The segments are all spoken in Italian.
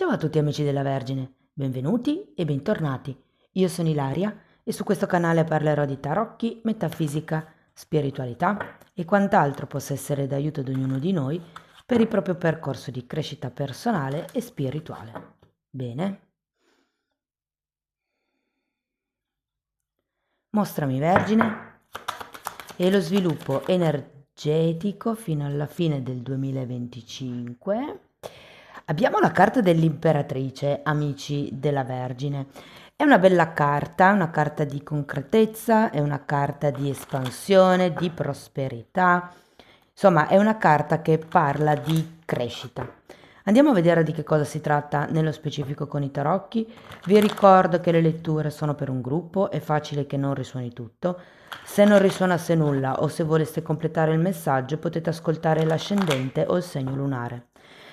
Ciao a tutti amici della Vergine, benvenuti e bentornati. Io sono Ilaria e su questo canale parlerò di tarocchi, metafisica, spiritualità e quant'altro possa essere d'aiuto ad ognuno di noi per il proprio percorso di crescita personale e spirituale. Bene? Mostrami Vergine e lo sviluppo energetico fino alla fine del 2025. Abbiamo la carta dell'imperatrice, amici della Vergine. È una bella carta, una carta di concretezza, è una carta di espansione, di prosperità. Insomma, è una carta che parla di crescita. Andiamo a vedere di che cosa si tratta nello specifico con i tarocchi. Vi ricordo che le letture sono per un gruppo, è facile che non risuoni tutto. Se non risuonasse nulla o se voleste completare il messaggio potete ascoltare l'ascendente o il segno lunare.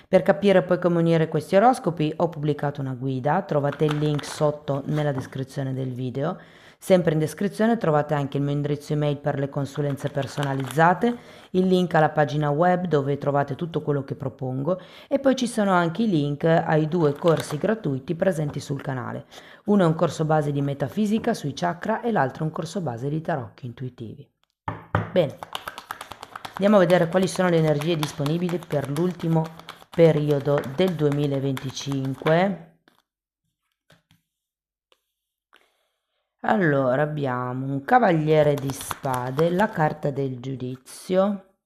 Per capire poi come unire questi oroscopi ho pubblicato una guida, trovate il link sotto nella descrizione del video. Sempre in descrizione trovate anche il mio indirizzo email per le consulenze personalizzate, il link alla pagina web dove trovate tutto quello che propongo e poi ci sono anche i link ai 2 corsi gratuiti presenti sul canale. Uno è un corso base di metafisica sui chakra e l'altro è un corso base di tarocchi intuitivi. Bene, andiamo a vedere quali sono le energie disponibili per l'ultimo periodo del 2025. Allora, abbiamo un cavaliere di spade, la carta del giudizio,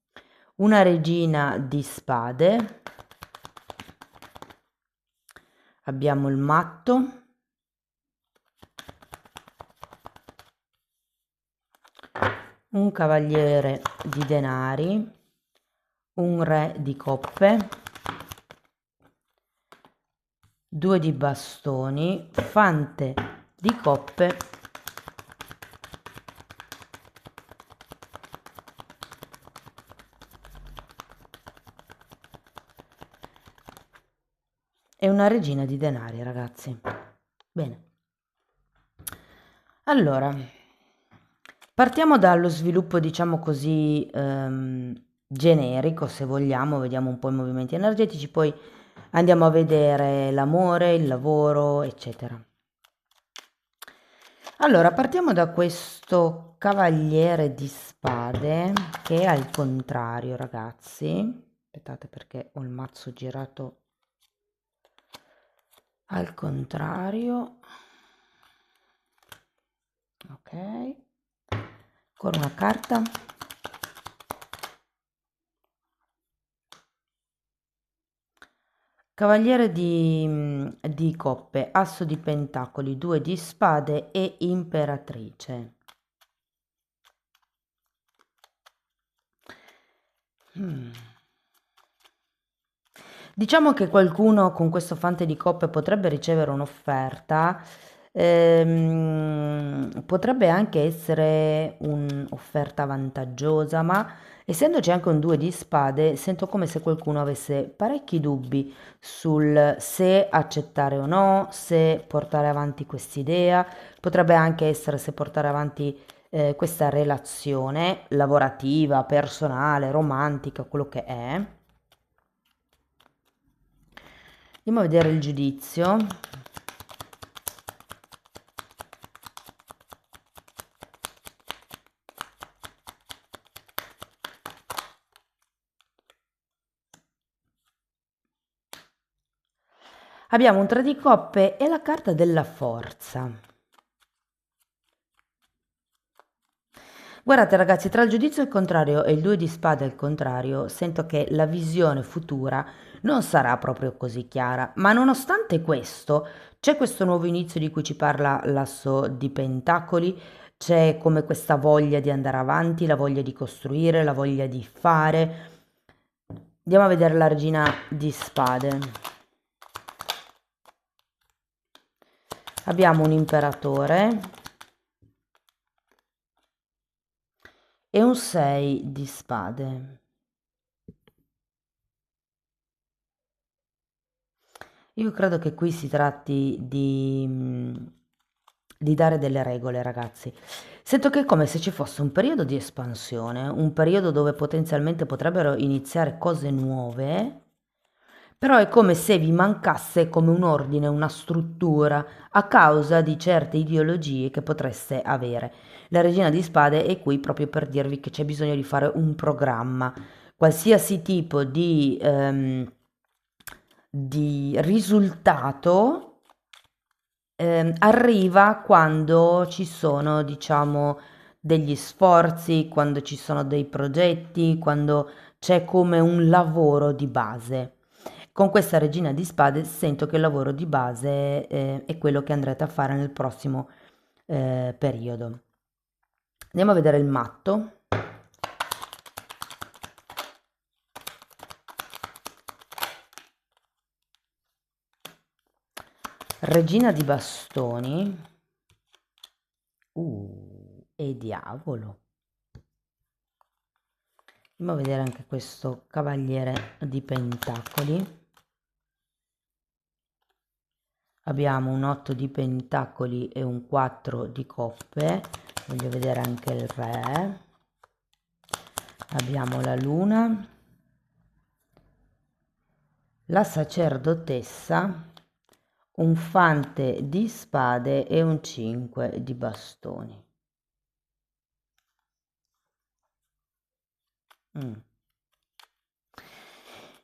una regina di spade, abbiamo il matto, un cavaliere di denari, un re di coppe, 2 di bastoni, fante di coppe e una regina di denari, ragazzi. Bene. Allora, partiamo dallo sviluppo, diciamo così, generico, se vogliamo, vediamo un po' i movimenti energetici, poi andiamo a vedere l'amore, il lavoro, eccetera. Allora, partiamo da questo cavaliere di spade che è al contrario, ragazzi. Aspettate perché ho il mazzo girato al contrario. Ok, ancora una carta. Cavaliere di coppe, asso di pentacoli, 2 di spade e imperatrice. Diciamo che qualcuno con questo fante di coppe potrebbe ricevere un'offerta, potrebbe anche essere un'offerta vantaggiosa, ma essendoci anche un 2 di spade, sento come se qualcuno avesse parecchi dubbi sul se accettare o no, se portare avanti quest'idea, potrebbe anche essere se portare avanti questa relazione lavorativa, personale, romantica, quello che è. Andiamo a vedere il giudizio. Abbiamo un 3 di coppe e la carta della forza. Guardate ragazzi, tra il giudizio al contrario e il 2 di spade al contrario, sento che la visione futura non sarà proprio così chiara, ma nonostante questo c'è questo nuovo inizio di cui ci parla l'asso di pentacoli, c'è come questa voglia di andare avanti, la voglia di costruire, la voglia di fare. Andiamo a vedere la regina di spade. Abbiamo un imperatore e un 6 di spade. Io credo che qui si tratti di dare delle regole, ragazzi. Sento che è come se ci fosse un periodo di espansione, un periodo dove potenzialmente potrebbero iniziare cose nuove, però è come se vi mancasse come un ordine, una struttura a causa di certe ideologie che potreste avere. La Regina di Spade è qui proprio per dirvi che c'è bisogno di fare un programma, qualsiasi tipo di risultato arriva quando ci sono, diciamo, degli sforzi, quando ci sono dei progetti, quando c'è come un lavoro di base. Con questa Regina di Spade sento che il lavoro di base è quello che andrete a fare nel prossimo periodo. Andiamo a vedere il matto. Regina di bastoni. E diavolo. Andiamo a vedere anche questo cavaliere di pentacoli. Abbiamo un 8 di pentacoli e un 4 di coppe. Voglio vedere anche il re. Abbiamo la luna, la sacerdotessa, un fante di spade e un 5 di bastoni.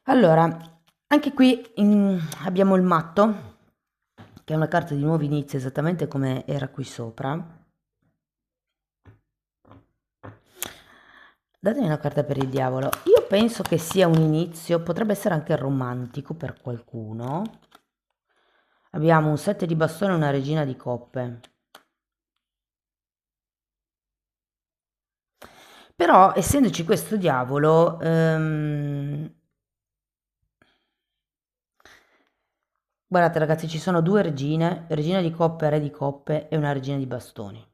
Allora, anche qui abbiamo il matto, che è una carta di nuovo inizio, esattamente come era qui sopra. Datemi una carta per il diavolo. Io penso che sia un inizio, potrebbe essere anche romantico per qualcuno. Abbiamo un 7 di bastone e una regina di coppe. Però, essendoci questo diavolo, guardate ragazzi, ci sono due regine, regina di coppe, re di coppe e una regina di bastoni.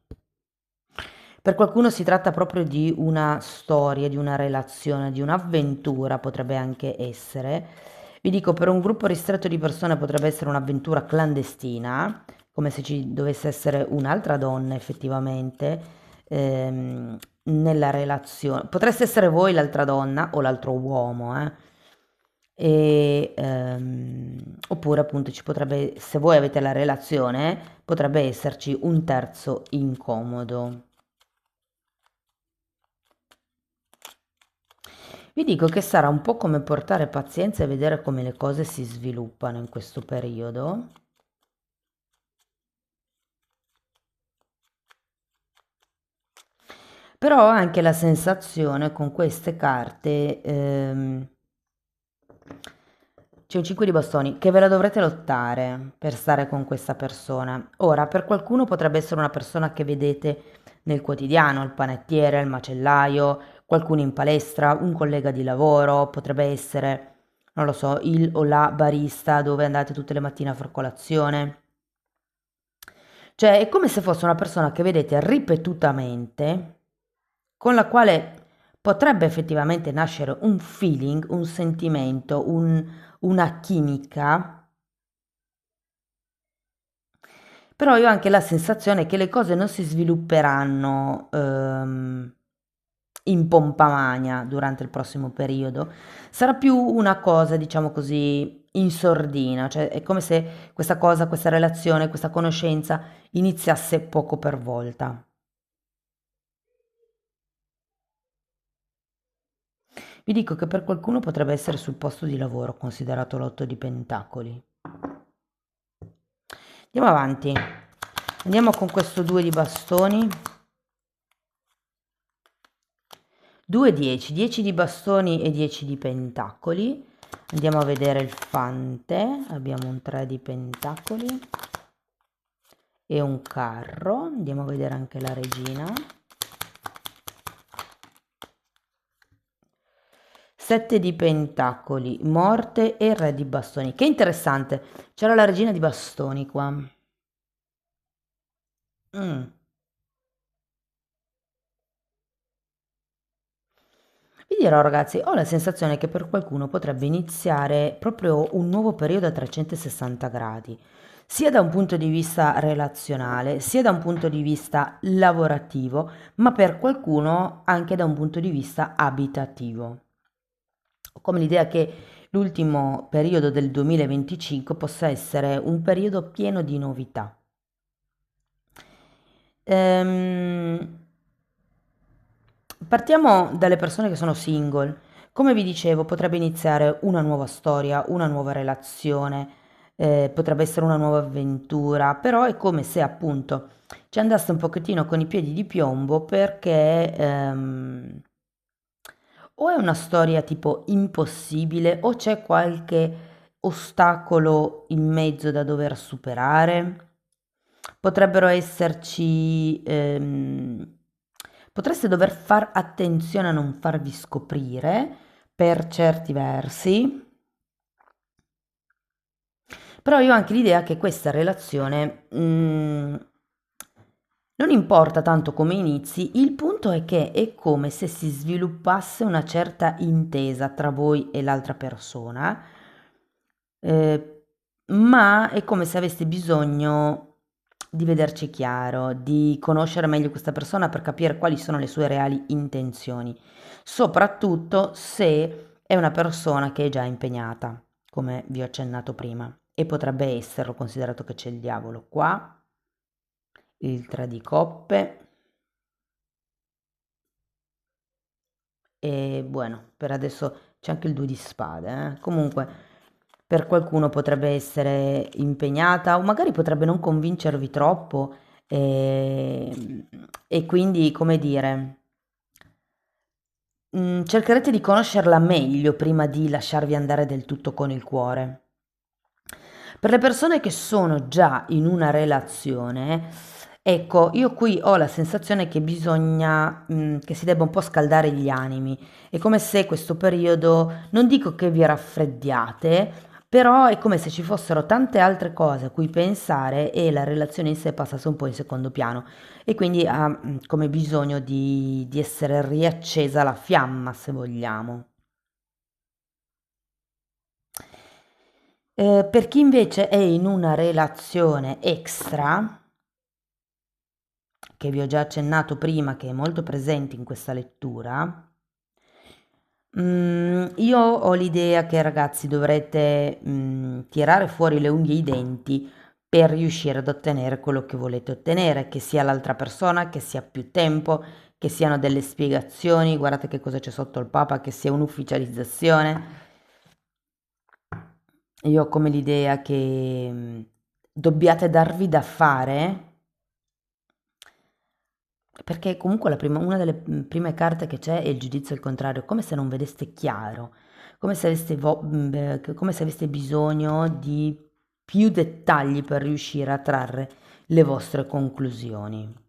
Per qualcuno si tratta proprio di una storia, di una relazione, di un'avventura, potrebbe anche essere. Vi dico, per un gruppo ristretto di persone potrebbe essere un'avventura clandestina, come se ci dovesse essere un'altra donna effettivamente nella relazione. Potreste essere voi l'altra donna o l'altro uomo, oppure appunto ci potrebbe, se voi avete la relazione, potrebbe esserci un terzo incomodo. Vi dico che sarà un po' come portare pazienza e vedere come le cose si sviluppano in questo periodo. Però ho anche la sensazione con queste carte, c'è un 5 di bastoni, che ve la dovrete lottare per stare con questa persona. Ora, per qualcuno potrebbe essere una persona che vedete nel quotidiano, il panettiere, il macellaio, qualcuno in palestra, un collega di lavoro, potrebbe essere, non lo so, il o la barista dove andate tutte le mattine a far colazione. Cioè, è come se fosse una persona che vedete ripetutamente, con la quale potrebbe effettivamente nascere un feeling, un sentimento, una chimica, però io ho anche la sensazione che le cose non si svilupperanno in pompa magna durante il prossimo periodo, sarà più una cosa, diciamo così, in sordina, cioè è come se questa cosa, questa relazione, questa conoscenza iniziasse poco per volta. Vi dico che per qualcuno potrebbe essere sul posto di lavoro considerato l'otto di pentacoli. Andiamo avanti. Andiamo con questo 2 di bastoni. 2, 10, 10 di bastoni e 10 di pentacoli. Andiamo a vedere il fante. Abbiamo un 3 di pentacoli e un carro. Andiamo a vedere anche la regina. 7 di pentacoli, morte e re di bastoni. Che interessante, c'era la regina di bastoni qua. Vi dirò ragazzi, ho la sensazione che per qualcuno potrebbe iniziare proprio un nuovo periodo a 360 gradi, sia da un punto di vista relazionale, sia da un punto di vista lavorativo, ma per qualcuno anche da un punto di vista abitativo. Ho come l'idea che l'ultimo periodo del 2025 possa essere un periodo pieno di novità. Ehm, Partiamo dalle persone che sono single. Come vi dicevo, potrebbe iniziare una nuova storia, una nuova relazione, potrebbe essere una nuova avventura, però è come se appunto ci andasse un pochettino con i piedi di piombo perché o è una storia tipo impossibile o c'è qualche ostacolo in mezzo da dover superare. Potrebbero esserci, potreste dover far attenzione a non farvi scoprire per certi versi, però io ho anche l'idea che questa relazione, non importa tanto come inizi, il punto è che è come se si sviluppasse una certa intesa tra voi e l'altra persona, eh, ma è come se aveste bisogno di vederci chiaro, di conoscere meglio questa persona per capire quali sono le sue reali intenzioni, soprattutto se è una persona che è già impegnata, come vi ho accennato prima, e potrebbe esserlo, considerato che c'è il diavolo qua, il 3 di coppe e bueno, per adesso c'è anche il 2 di spade, Comunque per qualcuno potrebbe essere impegnata o magari potrebbe non convincervi troppo e quindi, come dire, cercherete di conoscerla meglio prima di lasciarvi andare del tutto con il cuore. Per le persone che sono già in una relazione, ecco, io qui ho la sensazione che bisogna, che si debba un po' scaldare gli animi. È come se questo periodo, non dico che vi raffreddiate, però è come se ci fossero tante altre cose a cui pensare e la relazione in sé passasse un po' in secondo piano e quindi ha come bisogno di essere riaccesa la fiamma, se vogliamo. Per chi invece è in una relazione extra, che vi ho già accennato prima, che è molto presente in questa lettura, io ho l'idea che ragazzi dovrete tirare fuori le unghie e i denti per riuscire ad ottenere quello che volete ottenere, che sia l'altra persona, che sia più tempo, che siano delle spiegazioni, guardate che cosa c'è sotto il Papa, che sia un'ufficializzazione. Io ho come l'idea che dobbiate darvi da fare, perché comunque una delle prime carte che c'è è il giudizio al contrario, come se non vedeste chiaro, come se come se aveste bisogno di più dettagli per riuscire a trarre le vostre conclusioni.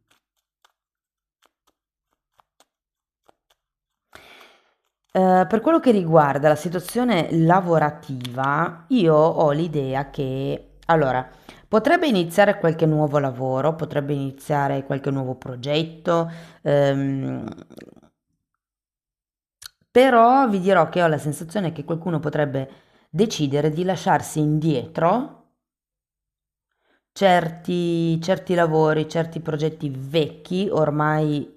Per quello che riguarda la situazione lavorativa, io ho l'idea che, allora, potrebbe iniziare qualche nuovo lavoro, potrebbe iniziare qualche nuovo progetto, ehm, però vi dirò che ho la sensazione che qualcuno potrebbe decidere di lasciarsi indietro certi lavori, certi progetti vecchi, ormai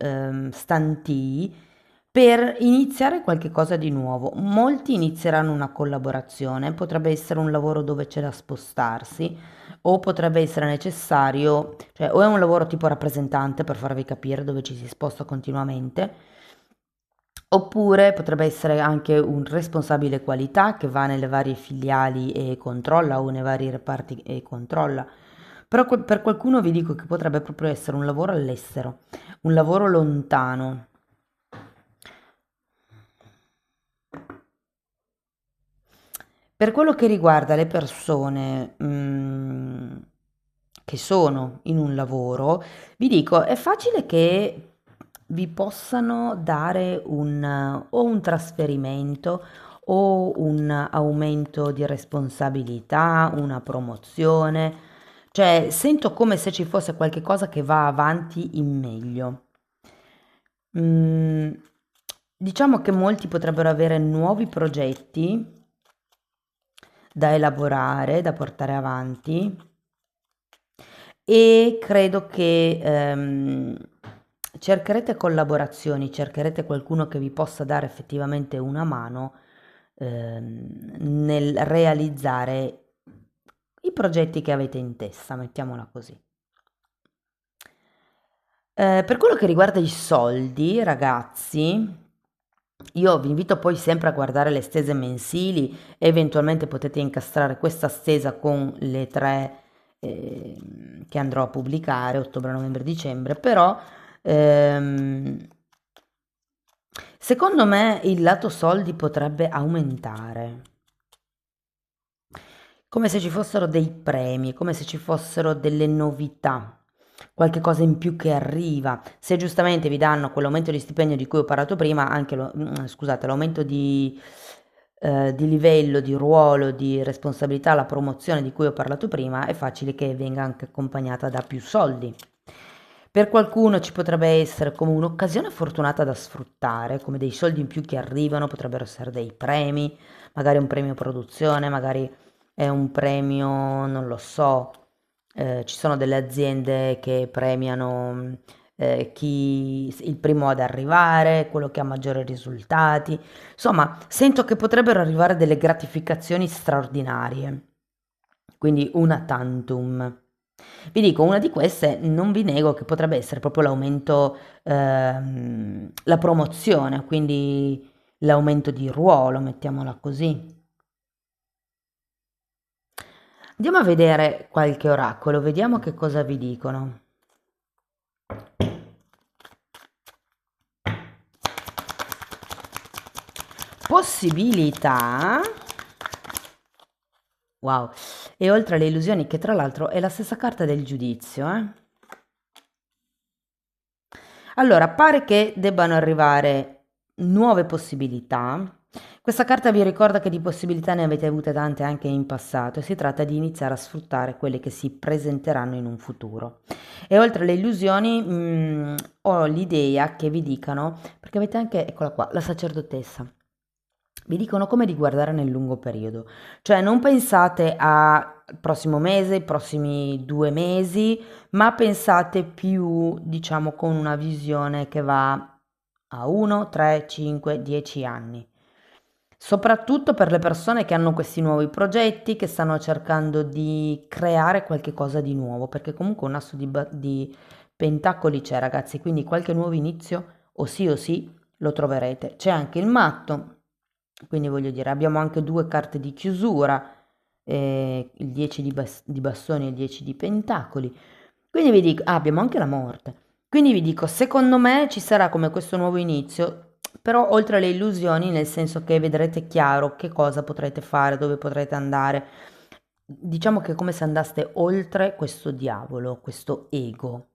stantii, per iniziare qualche cosa di nuovo. Molti inizieranno una collaborazione, potrebbe essere un lavoro dove c'è da spostarsi, o potrebbe essere necessario, cioè o è un lavoro tipo rappresentante per farvi capire dove ci si sposta continuamente. Oppure potrebbe essere anche un responsabile qualità che va nelle varie filiali e controlla o nei vari reparti e controlla. Però per qualcuno vi dico che potrebbe proprio essere un lavoro all'estero, un lavoro lontano. Per quello che riguarda le persone, che sono in un lavoro, vi dico, è facile che vi possano dare o un trasferimento o un aumento di responsabilità, una promozione, cioè sento come se ci fosse qualche cosa che va avanti in meglio. Mm, diciamo che molti potrebbero avere nuovi progetti da elaborare, da portare avanti e credo che cercherete collaborazioni, cercherete qualcuno che vi possa dare effettivamente una mano nel realizzare i progetti che avete in testa, mettiamola così. Per quello che riguarda i soldi, ragazzi, io vi invito poi sempre a guardare le stese mensili, eventualmente potete incastrare questa stesa con le tre che andrò a pubblicare, ottobre, novembre, dicembre, però secondo me il lato soldi potrebbe aumentare, come se ci fossero dei premi, come se ci fossero delle novità, qualche cosa in più che arriva. Se giustamente vi danno quell'aumento di stipendio di cui ho parlato prima, anche scusate, l'aumento di livello, di ruolo, di responsabilità, la promozione di cui ho parlato prima, è facile che venga anche accompagnata da più soldi. Per qualcuno ci potrebbe essere come un'occasione fortunata da sfruttare, come dei soldi in più che arrivano, potrebbero essere dei premi, magari un premio produzione, magari è un premio, non lo so, ci sono delle aziende che premiano chi il primo ad arrivare, quello che ha maggiori risultati. Insomma, sento che potrebbero arrivare delle gratificazioni straordinarie, quindi una tantum. Vi dico, una di queste non vi nego che potrebbe essere proprio l'aumento, la promozione, quindi l'aumento di ruolo, mettiamola così. Andiamo a vedere qualche oracolo, vediamo che cosa vi dicono. Possibilità. Wow. E oltre alle illusioni, che tra l'altro è la stessa carta del giudizio, eh? Allora, pare che debbano arrivare nuove possibilità. Questa carta vi ricorda che di possibilità ne avete avute tante anche in passato e si tratta di iniziare a sfruttare quelle che si presenteranno in un futuro. E oltre alle illusioni, ho l'idea che vi dicano, perché avete anche, eccola qua, la sacerdotessa. Vi dicono come di guardare nel lungo periodo, cioè non pensate al prossimo mese, i prossimi 2 mesi, ma pensate più, diciamo, con una visione che va a 1, 3, 5, 10 anni. Soprattutto per le persone che hanno questi nuovi progetti, che stanno cercando di creare qualche cosa di nuovo, perché comunque un asso di pentacoli c'è, ragazzi, quindi qualche nuovo inizio o sì lo troverete. C'è anche il matto, quindi voglio dire, abbiamo anche due carte di chiusura, il 10 di bastoni e il 10 di pentacoli. Quindi vi dico, abbiamo anche la morte. Quindi vi dico, secondo me ci sarà come questo nuovo inizio, però oltre alle illusioni, nel senso che vedrete chiaro che cosa potrete fare, dove potrete andare. Diciamo che è come se andaste oltre questo diavolo, questo ego.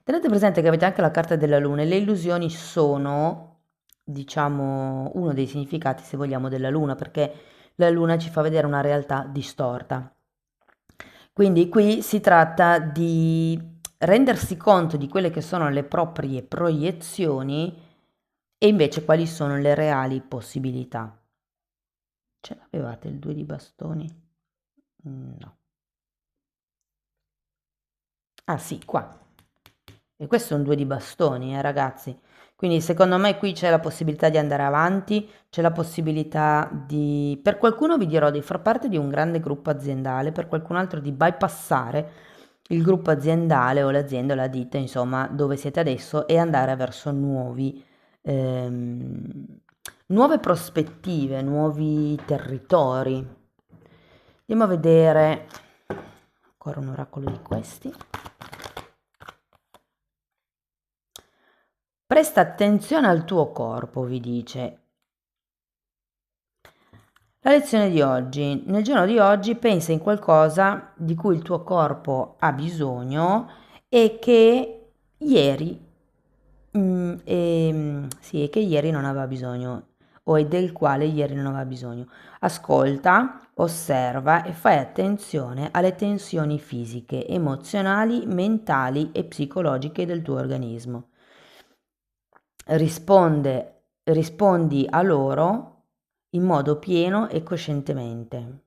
Tenete presente che avete anche la carta della luna e le illusioni sono, diciamo, uno dei significati, se vogliamo, della luna, perché la luna ci fa vedere una realtà distorta. Quindi qui si tratta di rendersi conto di quelle che sono le proprie proiezioni e invece quali sono le reali possibilità. Ce l'avevate il 2 di bastoni? No. Ah sì, qua. E questo è un 2 di bastoni, ragazzi. Quindi secondo me qui c'è la possibilità di andare avanti, c'è la possibilità di, per qualcuno vi dirò, di far parte di un grande gruppo aziendale, per qualcun altro di bypassare il gruppo aziendale o l'azienda o la ditta, insomma, dove siete adesso e andare verso nuove prospettive, nuovi territori. Andiamo a vedere ancora un oracolo di questi. Presta attenzione al tuo corpo, vi dice. La lezione di oggi. Nel giorno di oggi pensa in qualcosa di cui il tuo corpo ha bisogno e che ieri, sì, e che ieri non aveva bisogno o è del quale ieri non aveva bisogno. Ascolta, osserva e fai attenzione alle tensioni fisiche, emozionali, mentali e psicologiche del tuo organismo. Rispondi a loro in modo pieno e coscientemente.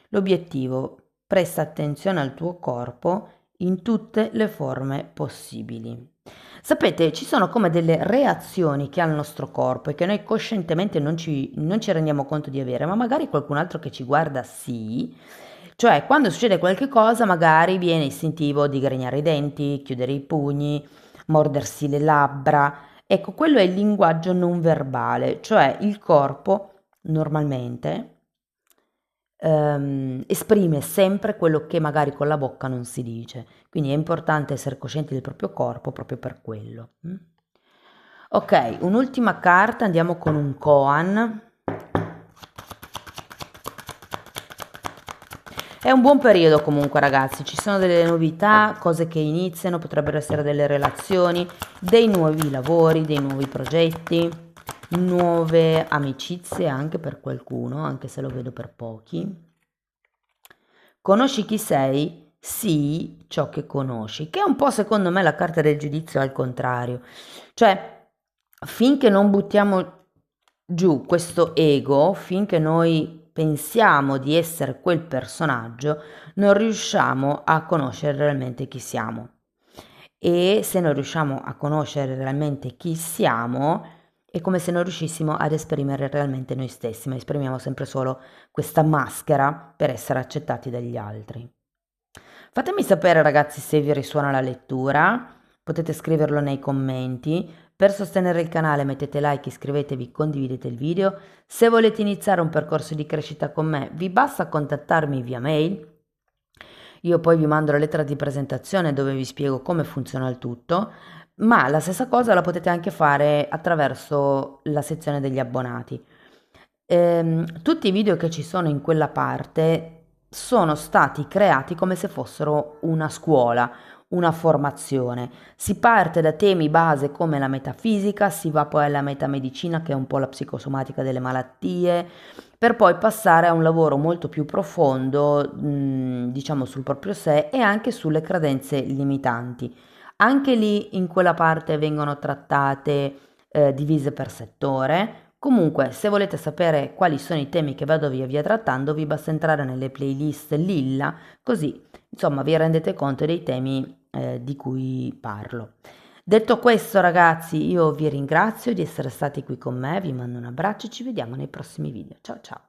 L'obiettivo: presta attenzione al tuo corpo in tutte le forme possibili. Sapete, ci sono come delle reazioni che ha il nostro corpo e che noi coscientemente non ci rendiamo conto di avere, ma magari qualcun altro che ci guarda sì. Cioè, quando succede qualche cosa, magari viene istintivo digrignare i denti, chiudere i pugni, mordersi le labbra. Ecco, quello è il linguaggio non verbale, cioè il corpo normalmente esprime sempre quello che magari con la bocca non si dice. Quindi è importante essere coscienti del proprio corpo proprio per quello. Ok, un'ultima carta, andiamo con un koan. È un buon periodo comunque ragazzi, ci sono delle novità, cose che iniziano, potrebbero essere delle relazioni, dei nuovi lavori, dei nuovi progetti, nuove amicizie anche per qualcuno, anche se lo vedo per pochi. Conosci chi sei? Sii ciò che conosci, che è un po' secondo me la carta del giudizio al contrario. Cioè, finché non buttiamo giù questo ego, finché noi pensiamo di essere quel personaggio, non riusciamo a conoscere realmente chi siamo. E se non riusciamo a conoscere realmente chi siamo, è come se non riuscissimo ad esprimere realmente noi stessi, ma esprimiamo sempre solo questa maschera per essere accettati dagli altri. Fatemi sapere ragazzi se vi risuona la lettura, potete scriverlo nei commenti. Per sostenere il canale mettete like, iscrivetevi, condividete il video. Se volete iniziare un percorso di crescita con me, vi basta contattarmi via mail. Io poi vi mando la lettera di presentazione dove vi spiego come funziona il tutto, ma la stessa cosa la potete anche fare attraverso la sezione degli abbonati. Tutti i video che ci sono in quella parte sono stati creati come se fossero una scuola, una formazione. Si parte da temi base come la metafisica, si va poi alla metamedicina che è un po' la psicosomatica delle malattie, per poi passare a un lavoro molto più profondo, diciamo sul proprio sé e anche sulle credenze limitanti. Anche lì in quella parte vengono trattate divise per settore. Comunque, se volete sapere quali sono i temi che vado via via trattando, vi basta entrare nelle playlist Lilla, così insomma vi rendete conto dei temi di cui parlo. Detto questo, ragazzi, io vi ringrazio di essere stati qui con me, vi mando un abbraccio e ci vediamo nei prossimi video. Ciao ciao!